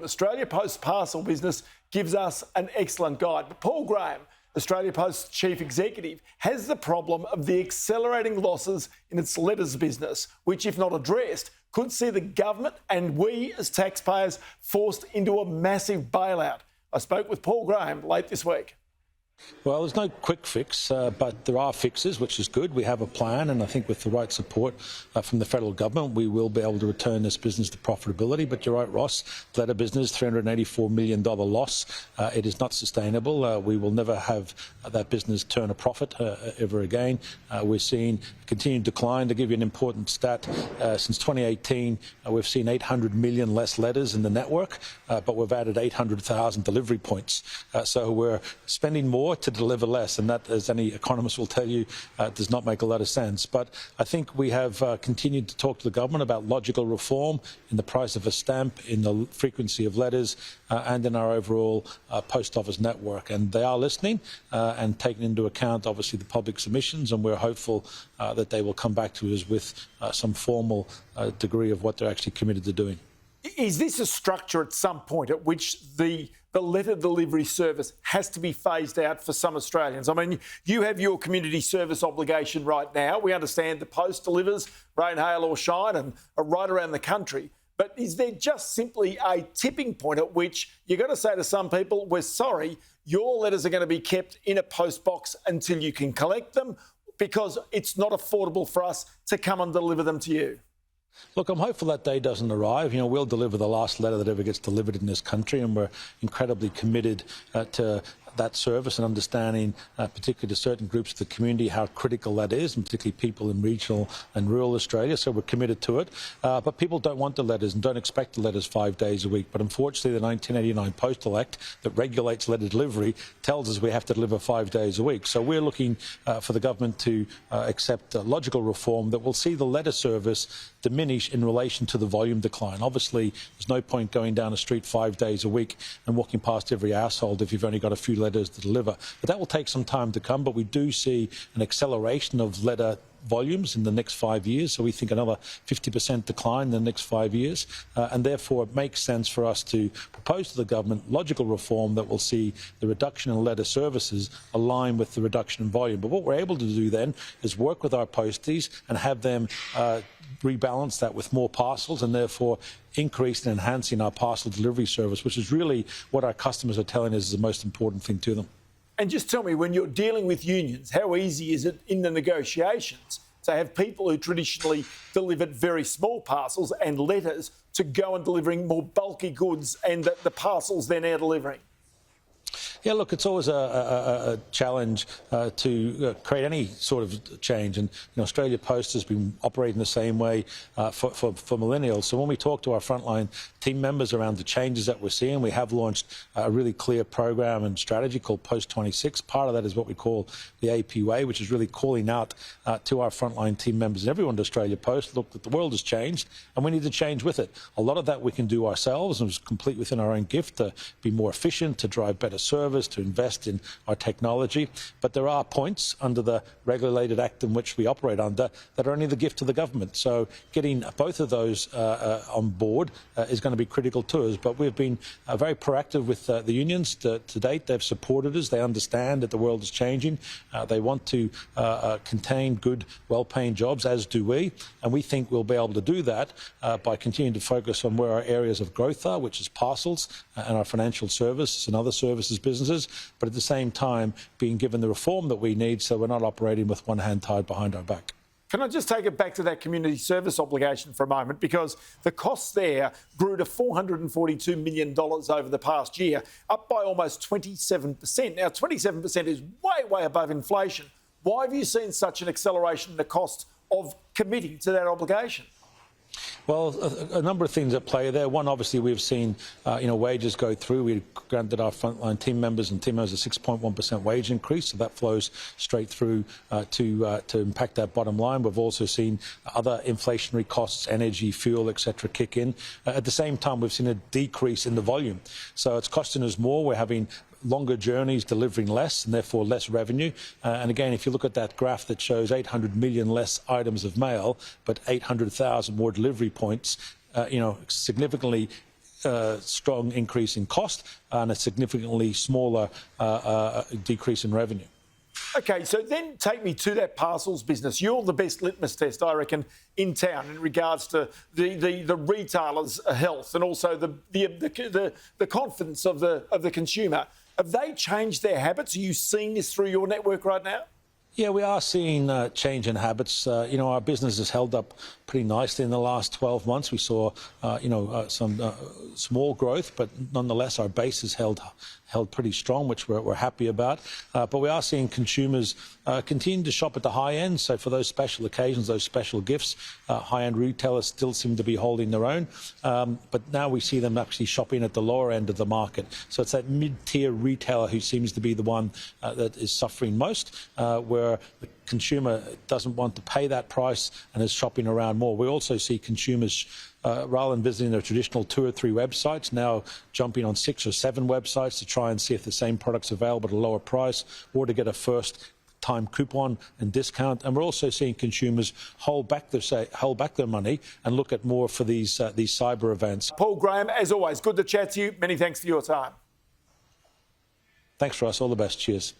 Australia Post parcel business gives us an excellent guide. But Paul Graham, Australia Post Chief Executive, has the problem of the accelerating losses in its letters business, which, if not addressed, could see the government and we as taxpayers forced into a massive bailout. I spoke with Paul Graham late this week. Well, there's no quick fix, but there are fixes, which is good. We have a plan, and I think with the right support from the federal government, we will be able to return this business to profitability. But you're right, Ross, the letter business, $384 million loss. It is not sustainable. We will never have that business turn a profit ever again. We're seeing continued decline. To give you an important stat, since 2018, we've seen 800 million less letters in the network, but we've added 800,000 delivery points. So we're spending more to deliver less, and that, as any economist will tell you, does not make a lot of sense. But I think we have continued to talk to the government about logical reform in the price of a stamp, in the frequency of letters, and in our overall post office network. And they are listening and taking into account, obviously, the public submissions, and we're hopeful that they will come back to us with some formal degree of what they're actually committed to doing. Is this a structure at some point at which the letter delivery service has to be phased out for some Australians? I mean, you have your community service obligation right now. We understand the Post delivers, rain, hail or shine, and are right around the country. But is there just simply a tipping point at which you're going to say to some people, we're sorry, your letters are going to be kept in a post box until you can collect them because it's not affordable for us to come and deliver them to you? Look, I'm hopeful that day doesn't arrive. You know, we'll deliver the last letter that ever gets delivered in this country, and we're incredibly committed to that service and understanding, particularly to certain groups of the community, how critical that is, and particularly people in regional and rural Australia. So we're committed to it. But people don't want the letters and don't expect the letters 5 days a week. But unfortunately, the 1989 Postal Act that regulates letter delivery tells us we have to deliver 5 days a week. So we're looking for the government to accept logical reform that will see the letter service diminish in relation to the volume decline. Obviously, there's no point going down a street 5 days a week and walking past every household if you've only got a few letters to deliver. But that will take some time to come, but we do see an acceleration of letter volumes in the next 5 years. So we think another 50% decline in the next 5 years. And therefore, it makes sense for us to propose to the government logical reform that will see the reduction in letter services align with the reduction in volume. But what we're able to do then is work with our posties and have them rebalance that with more parcels, and therefore increase and enhancing our parcel delivery service, which is really what our customers are telling us is the most important thing to them. And just tell me, when you're dealing with unions, how easy is it in the negotiations to have people who traditionally delivered very small parcels and letters to go and delivering more bulky goods, and the parcels they're now delivering? Yeah, look, it's always a challenge to create any sort of change. And Australia Post has been operating the same way for millennials. So when we talk to our frontline team members around the changes that we're seeing, we have launched a really clear program and strategy called Post 26. Part of that is what we call the AP Way, which is really calling out to our frontline team members and everyone at Australia Post, look, that the world has changed and we need to change with it. A lot of that we can do ourselves, and it's complete within our own gift to be more efficient, to drive better service, to invest in our technology. But there are points under the regulated act in which we operate under that are only the gift of the government. So getting both of those on board is going to be critical to us. But we've been very proactive with the unions to date. They've supported us. They understand that the world is changing. They want to contain good, well-paying jobs, as do we. And we think we'll be able to do that by continuing to focus on where our areas of growth are, which is parcels and our financial services and other services businesses, but at the same time being given the reform that we need so we're not operating with one hand tied behind our back. Can I just take it back to that community service obligation for a moment? Because the costs there grew to $442 million over the past year, up by almost 27%. Now, 27% is way, way above inflation. Why have you seen such an acceleration in the cost of committing to that obligation? Well, a number of things at play there. One, obviously, we've seen wages go through. We granted our frontline team members a 6.1% wage increase, so that flows straight through to impact that bottom line. We've also seen other inflationary costs, energy, fuel, etc., kick in. At the same time, we've seen a decrease in the volume, so it's costing us more. We're having longer journeys, delivering less, and therefore less revenue. And again, if you look at that graph that shows 800 million less items of mail, but 800,000 more delivery points, significantly strong increase in cost and a significantly smaller decrease in revenue. Okay, so then take me to that parcels business. You're the best litmus test, I reckon, in town in regards to the retailers' health and also the confidence of the consumer. Have they changed their habits? Are you seeing this through your network right now? Yeah, we are seeing change in habits. Our business has held up pretty nicely in the last 12 months. We saw, some small growth, but nonetheless, our base has held pretty strong, which we're happy about. But we are seeing consumers continue to shop at the high end. So for those special occasions, those special gifts, high-end retailers still seem to be holding their own. But now we see them actually shopping at the lower end of the market. So it's that mid-tier retailer who seems to be the one that is suffering most, where the consumer doesn't want to pay that price and is shopping around more. We also see consumers, rather than visiting their traditional 2 or 3 websites, now jumping on 6 or 7 websites to try and see if the same product's available at a lower price or to get a first-time coupon and discount. And we're also seeing consumers hold back their money and look at more for these cyber events. Paul Graham, as always, good to chat to you. Many thanks for your time. Thanks, Ross. All the best. Cheers.